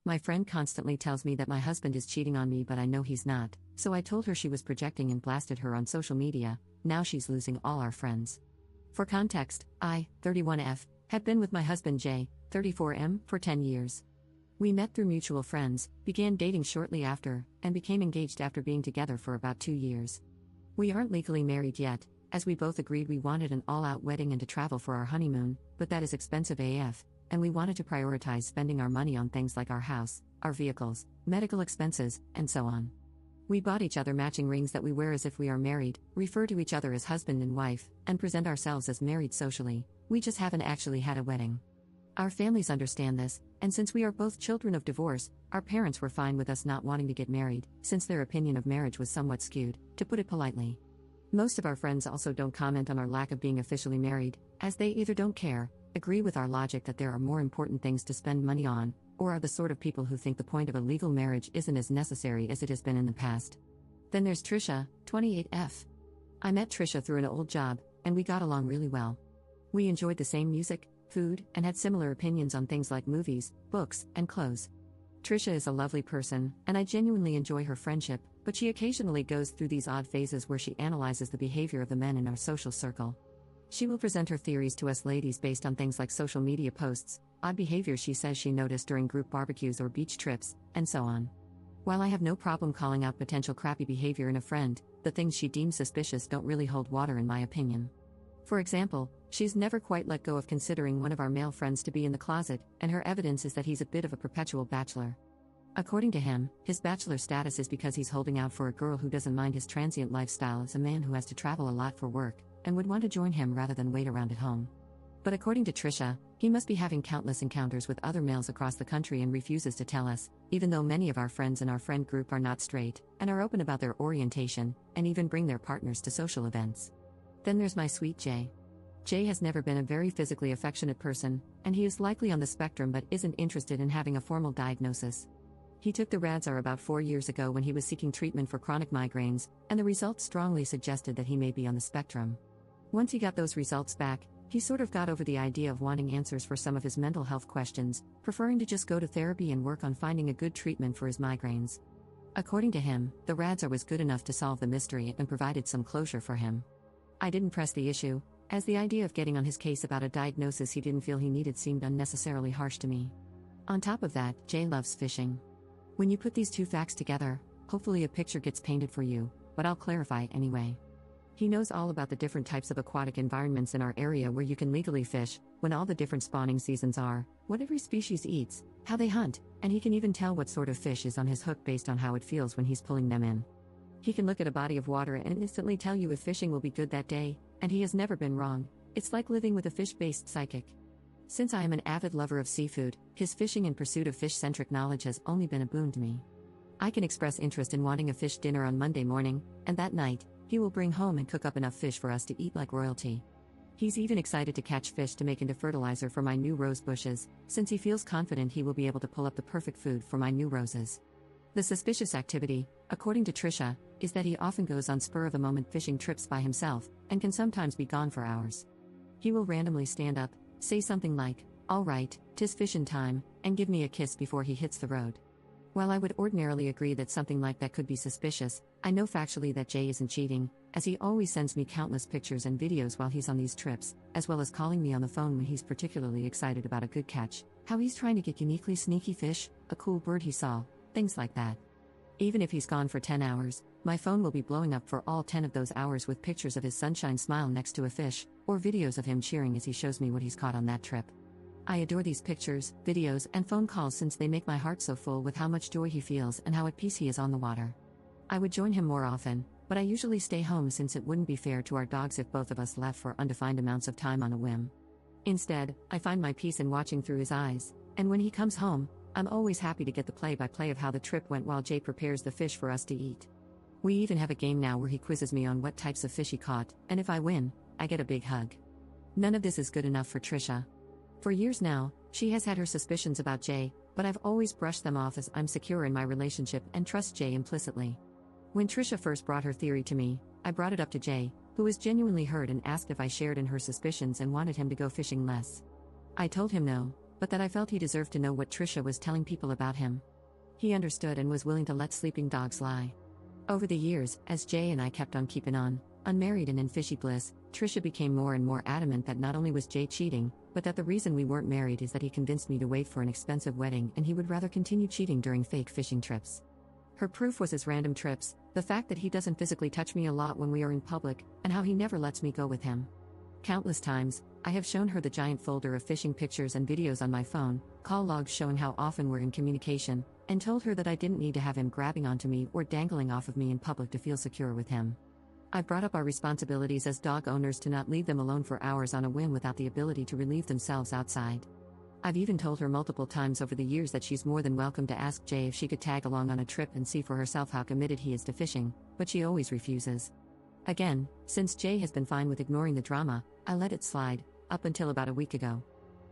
My friend constantly tells me that my husband is cheating on me, but I know he's not, so I told her she was projecting and blasted her on social media. Now she's losing all our friends. For context, I, 31F, have been with my husband J, 34M, for 10 years. We met through mutual friends, began dating shortly after, and became engaged after being together for about 2 years. We aren't legally married yet, as we both agreed we wanted an all-out wedding and to travel for our honeymoon, but that is expensive AF, and we wanted to prioritize spending our money on things like our house, our vehicles, medical expenses, and so on. We bought each other matching rings that we wear as if we are married, refer to each other as husband and wife, and present ourselves as married socially. We just haven't actually had a wedding. Our families understand this, and since we are both children of divorce, our parents were fine with us not wanting to get married, since their opinion of marriage was somewhat skewed, to put it politely. Most of our friends also don't comment on our lack of being officially married, as they either don't care, agree with our logic that there are more important things to spend money on, or are the sort of people who think the point of a legal marriage isn't as necessary as it has been in the past. Then there's Trisha, 28F. I met Trisha through an old job, and we got along really well. We enjoyed the same music, food, and had similar opinions on things like movies, books, and clothes. Trisha is a lovely person, and I genuinely enjoy her friendship, but she occasionally goes through these odd phases where she analyzes the behavior of the men in our social circle. She will present her theories to us ladies based on things like social media posts, odd behavior she says she noticed during group barbecues or beach trips, and so on. While I have no problem calling out potential crappy behavior in a friend, the things she deems suspicious don't really hold water in my opinion. For example, she's never quite let go of considering one of our male friends to be in the closet, and her evidence is that he's a bit of a perpetual bachelor. According to him, his bachelor status is because he's holding out for a girl who doesn't mind his transient lifestyle as a man who has to travel a lot for work, and would want to join him rather than wait around at home. But according to Trisha, he must be having countless encounters with other males across the country and refuses to tell us, even though many of our friends in our friend group are not straight, and are open about their orientation, and even bring their partners to social events. Then there's my sweet Jay. Jay has never been a very physically affectionate person, and he is likely on the spectrum but isn't interested in having a formal diagnosis. He took the Radxar about 4 years ago when he was seeking treatment for chronic migraines, and the results strongly suggested that he may be on the spectrum. Once he got those results back, he sort of got over the idea of wanting answers for some of his mental health questions, preferring to just go to therapy and work on finding a good treatment for his migraines. According to him, the Radxar was good enough to solve the mystery and provided some closure for him. I didn't press the issue, as the idea of getting on his case about a diagnosis he didn't feel he needed seemed unnecessarily harsh to me. On top of that, Jay loves fishing. When you put these two facts together, hopefully a picture gets painted for you, but I'll clarify anyway. He knows all about the different types of aquatic environments in our area where you can legally fish, when all the different spawning seasons are, what every species eats, how they hunt, and he can even tell what sort of fish is on his hook based on how it feels when he's pulling them in. He can look at a body of water and instantly tell you if fishing will be good that day, and he has never been wrong. It's like living with a fish-based psychic. Since I am an avid lover of seafood, his fishing in pursuit of fish-centric knowledge has only been a boon to me. I can express interest in wanting a fish dinner on Monday morning, and that night, he will bring home and cook up enough fish for us to eat like royalty. He's even excited to catch fish to make into fertilizer for my new rose bushes, since he feels confident he will be able to pull up the perfect food for my new roses. The suspicious activity, according to Trisha, is that he often goes on spur-of-the-moment fishing trips by himself, and can sometimes be gone for hours. He will randomly stand up, say something like, "All right, 'tis fishin' time," and give me a kiss before he hits the road. While I would ordinarily agree that something like that could be suspicious, I know factually that Jay isn't cheating, as he always sends me countless pictures and videos while he's on these trips, as well as calling me on the phone when he's particularly excited about a good catch, how he's trying to get uniquely sneaky fish, a cool bird he saw, things like that. Even if he's gone for 10 hours, my phone will be blowing up for all 10 of those hours with pictures of his sunshine smile next to a fish, or videos of him cheering as he shows me what he's caught on that trip. I adore these pictures, videos, and phone calls since they make my heart so full with how much joy he feels and how at peace he is on the water. I would join him more often, but I usually stay home since it wouldn't be fair to our dogs if both of us left for undefined amounts of time on a whim. Instead, I find my peace in watching through his eyes, and when he comes home, I'm always happy to get the play-by-play of how the trip went while Jay prepares the fish for us to eat. We even have a game now where he quizzes me on what types of fish he caught, and if I win, I get a big hug. None of this is good enough for Trisha. For years now, she has had her suspicions about Jay, but I've always brushed them off as I'm secure in my relationship and trust Jay implicitly. When Trisha first brought her theory to me, I brought it up to Jay, who was genuinely hurt and asked if I shared in her suspicions and wanted him to go fishing less. I told him no, but that I felt he deserved to know what Trisha was telling people about him. He understood and was willing to let sleeping dogs lie. Over the years, as Jay and I kept on keeping on, unmarried and in fishy bliss, Trisha became more and more adamant that not only was Jay cheating, but that the reason we weren't married is that he convinced me to wait for an expensive wedding and he would rather continue cheating during fake fishing trips. Her proof was his random trips, the fact that he doesn't physically touch me a lot when we are in public, and how he never lets me go with him. Countless times, I have shown her the giant folder of fishing pictures and videos on my phone, call logs showing how often we're in communication, and told her that I didn't need to have him grabbing onto me or dangling off of me in public to feel secure with him. I brought up our responsibilities as dog owners to not leave them alone for hours on a whim without the ability to relieve themselves outside. I've even told her multiple times over the years that she's more than welcome to ask Jay if she could tag along on a trip and see for herself how committed he is to fishing, but she always refuses. Again, since Jay has been fine with ignoring the drama, I let it slide, up until about a week ago.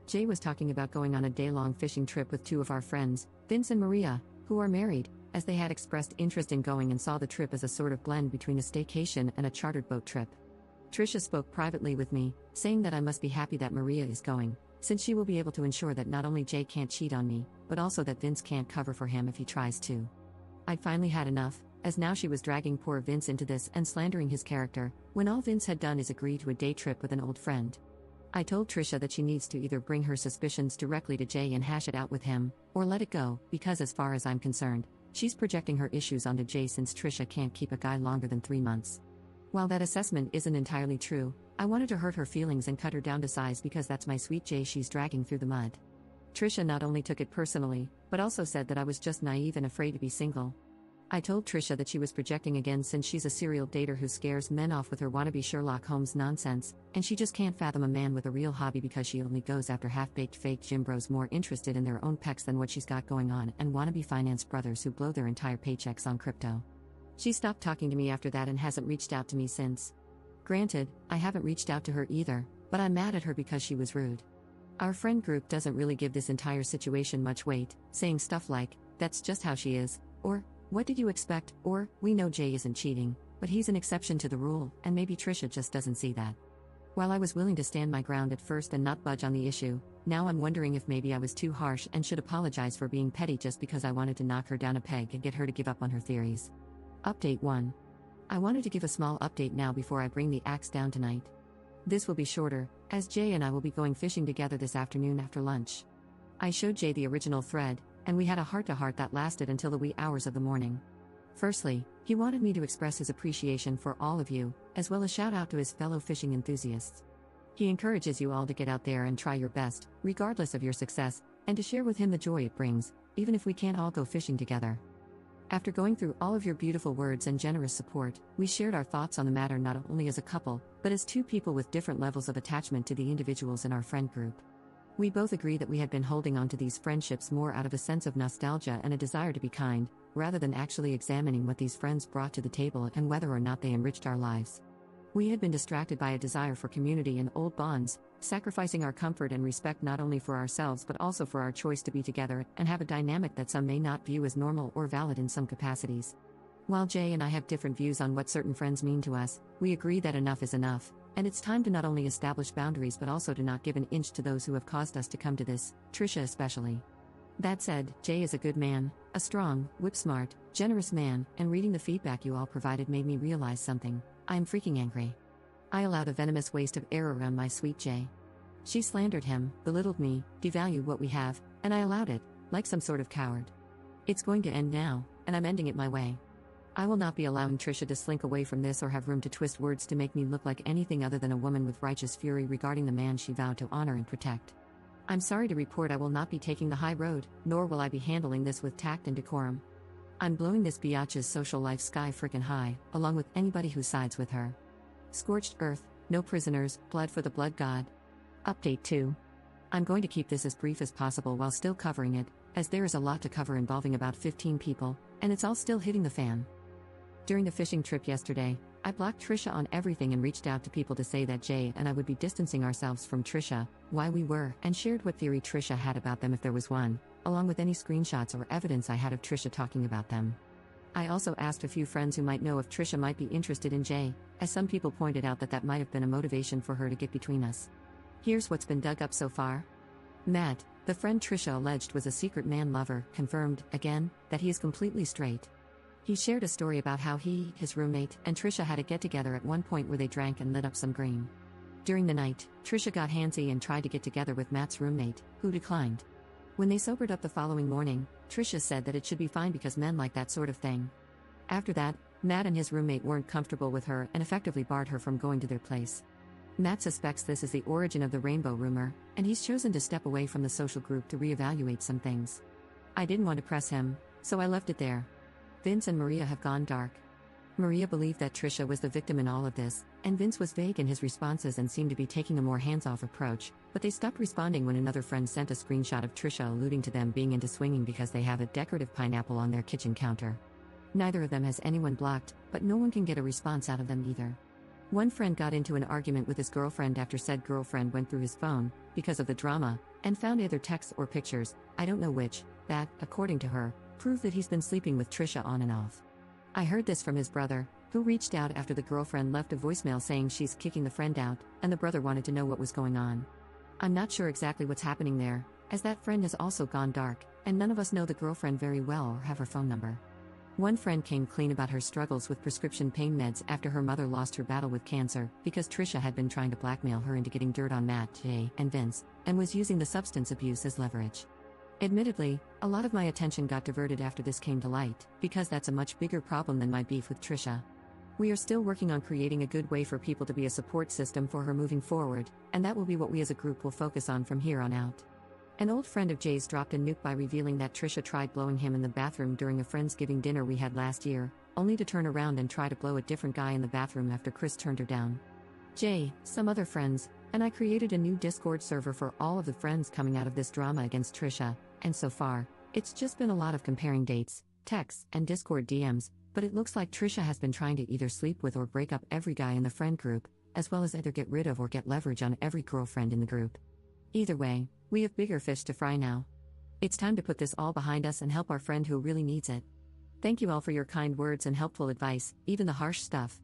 Jay was talking about going on a day-long fishing trip with two of our friends, Vince and Maria, who are married, as they had expressed interest in going and saw the trip as a sort of blend between a staycation and a chartered boat trip. Trisha spoke privately with me, saying that I must be happy that Maria is going, since she will be able to ensure that not only Jay can't cheat on me, but also that Vince can't cover for him if he tries to. I'd finally had enough, as now she was dragging poor Vince into this and slandering his character, when all Vince had done is agree to a day trip with an old friend. I told Trisha that she needs to either bring her suspicions directly to Jay and hash it out with him, or let it go, because as far as I'm concerned, she's projecting her issues onto Jay since Trisha can't keep a guy longer than 3 months. While that assessment isn't entirely true, I wanted to hurt her feelings and cut her down to size because that's my sweet Jay she's dragging through the mud. Trisha not only took it personally, but also said that I was just naive and afraid to be single. I told Trisha that she was projecting again since she's a serial dater who scares men off with her wannabe Sherlock Holmes nonsense, and she just can't fathom a man with a real hobby because she only goes after half-baked fake gym bros more interested in their own pecs than what she's got going on and wannabe finance brothers who blow their entire paychecks on crypto. She stopped talking to me after that and hasn't reached out to me since. Granted, I haven't reached out to her either, but I'm mad at her because she was rude. Our friend group doesn't really give this entire situation much weight, saying stuff like, "That's just how she is," or, "What did you expect?" or, "We know Jay isn't cheating, but he's an exception to the rule, and maybe Trisha just doesn't see that." While I was willing to stand my ground at first and not budge on the issue, now I'm wondering if maybe I was too harsh and should apologize for being petty just because I wanted to knock her down a peg and get her to give up on her theories. Update 1. I wanted to give a small update now before I bring the axe down tonight. This will be shorter, as Jay and I will be going fishing together this afternoon after lunch. I showed Jay the original thread, and we had a heart-to-heart that lasted until the wee hours of the morning. Firstly, he wanted me to express his appreciation for all of you, as well as shout out to his fellow fishing enthusiasts. He encourages you all to get out there and try your best, regardless of your success, and to share with him the joy it brings, even if we can't all go fishing together. After going through all of your beautiful words and generous support, we shared our thoughts on the matter not only as a couple, but as two people with different levels of attachment to the individuals in our friend group. We both agree that we had been holding on to these friendships more out of a sense of nostalgia and a desire to be kind, rather than actually examining what these friends brought to the table and whether or not they enriched our lives. We had been distracted by a desire for community and old bonds, sacrificing our comfort and respect not only for ourselves but also for our choice to be together and have a dynamic that some may not view as normal or valid in some capacities. While Jay and I have different views on what certain friends mean to us, we agree that enough is enough, and it's time to not only establish boundaries but also to not give an inch to those who have caused us to come to this, Trisha especially. That said, Jay is a good man, a strong, whip-smart, generous man, and reading the feedback you all provided made me realize something. I'm freaking angry. I allowed a venomous waste of air around my sweet Jay. She slandered him, belittled me, devalued what we have, and I allowed it, like some sort of coward. It's going to end now, and I'm ending it my way. I will not be allowing Trisha to slink away from this or have room to twist words to make me look like anything other than a woman with righteous fury regarding the man she vowed to honor and protect. I'm sorry to report I will not be taking the high road, nor will I be handling this with tact and decorum. I'm blowing this biatch's social life sky frickin' high, along with anybody who sides with her. Scorched earth, no prisoners, blood for the blood god. Update 2. I'm going to keep this as brief as possible while still covering it, as there is a lot to cover involving about 15 people, and it's all still hitting the fan. During the fishing trip yesterday, I blocked Trisha on everything and reached out to people to say that Jay and I would be distancing ourselves from Trisha, why we were, and shared what theory Trisha had about them if there was one, along with any screenshots or evidence I had of Trisha talking about them. I also asked a few friends who might know if Trisha might be interested in Jay, as some people pointed out that that might have been a motivation for her to get between us. Here's what's been dug up so far. Matt, The friend Trisha alleged was a secret man lover, confirmed, again, that he is completely straight. He shared a story about how he, his roommate, and Trisha had a get-together at one point where they drank and lit up some green. During the night, Trisha got handsy and tried to get together with Matt's roommate, who declined. When they sobered up the following morning, Trisha said that it should be fine because men like that sort of thing. After that, Matt and his roommate weren't comfortable with her and effectively barred her from going to their place. Matt suspects this is the origin of the rainbow rumor, and he's chosen to step away from the social group to reevaluate some things. I didn't want to press him, so I left it there. Vince and Maria have gone dark. Maria believed that Trisha was the victim in all of this, and Vince was vague in his responses and seemed to be taking a more hands-off approach, but they stopped responding when another friend sent a screenshot of Trisha alluding to them being into swinging because they have a decorative pineapple on their kitchen counter. Neither of them has anyone blocked, but no one can get a response out of them either. One friend got into an argument with his girlfriend after said girlfriend went through his phone, because of the drama, and found either texts or pictures, I don't know which, that, according to her, proved that he's been sleeping with Trisha on and off. I heard this from his brother, who reached out after the girlfriend left a voicemail saying she's kicking the friend out, and the brother wanted to know what was going on. I'm not sure exactly what's happening there, as that friend has also gone dark, and none of us know the girlfriend very well or have her phone number. One friend came clean about her struggles with prescription pain meds after her mother lost her battle with cancer because Trisha had been trying to blackmail her into getting dirt on Matt, Jay, and Vince, and was using the substance abuse as leverage. Admittedly, a lot of my attention got diverted after this came to light, because that's a much bigger problem than my beef with Trisha. We are still working on creating a good way for people to be a support system for her moving forward, and that will be what we as a group will focus on from here on out. An old friend of Jay's dropped a nuke by revealing that Trisha tried blowing him in the bathroom during a Friendsgiving dinner we had last year, only to turn around and try to blow a different guy in the bathroom after Chris turned her down. Jay, some other friends, and I created a new Discord server for all of the friends coming out of this drama against Trisha, and so far, it's just been a lot of comparing dates, texts, and Discord DMs, but it looks like Trisha has been trying to either sleep with or break up every guy in the friend group, as well as either get rid of or get leverage on every girlfriend in the group. Either way, we have bigger fish to fry now. It's time to put this all behind us and help our friend who really needs it. Thank you all for your kind words and helpful advice, even the harsh stuff.